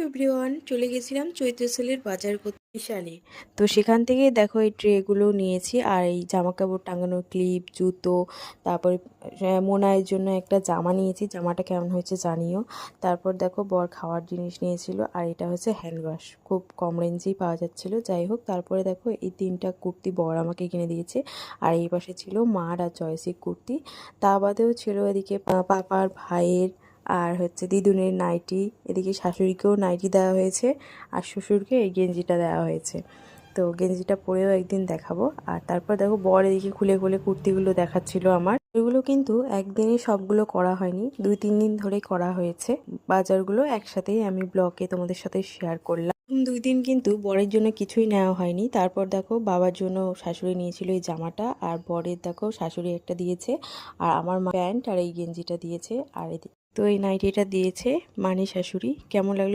Everyone, চলে গেছিলাম চৈত্র সেলের বাজার করতে বিশালে। তো সেখান থেকে দেখো এই ট্রেগুলো নিয়েছি, আর এই জামা কাপড় টাঙানোর ক্লিপ, জুতো, তারপরে মোনায়ের জন্য একটা জামা নিয়েছি। জামাটা কেমন হয়েছে জানিও। তারপর দেখো বর খাওয়ার জিনিস নিয়েছিল, আর এটা হচ্ছে হ্যান্ড ওয়াশ, খুব কম রেঞ্জেই পাওয়া যাচ্ছিল। যাই হোক, তারপরে দেখো এই 3টা কুর্তি বর আমাকে কিনে দিয়েছে, আর এই পাশে ছিল মার আর চয়েসির কুর্তি। তা বাদেও ছিল এদিকে পাপার, ভাইয়ের, আর হচ্ছে দিদুনের নাইটি। এদিকে শাশুড়িকেও নাইটি দেওয়া হয়েছে, আর শ্বশুরকে এই গেঞ্জিটা দেওয়া হয়েছে। তো গেঞ্জিটা পরেও একদিন দেখাবো। আর তারপর দেখো বর এদিকে খুলে খুলে কুর্তিগুলো দেখাচ্ছিল আমার। এগুলো কিন্তু একদিনই সবগুলো করা হয়নি, 2-3 দিন ধরেই করা হয়েছে। বাজারগুলো একসাথেই আমি ব্লগে তোমাদের সাথে শেয়ার করলাম। 2 দিন কিন্তু বরের জন্য কিছুই নেওয়া হয়নি। তারপর দেখো বাবার জন্য শাশুড়ি নিয়েছিল এই জামাটা, আর বরের দেখো শাশুড়ি একটা দিয়েছে, আর আমার প্যান্ট আর এই গেঞ্জিটা দিয়েছে। আর তো এই নাইটিটা দিয়েছে মানে শাশুড়ি। কেমন লাগলো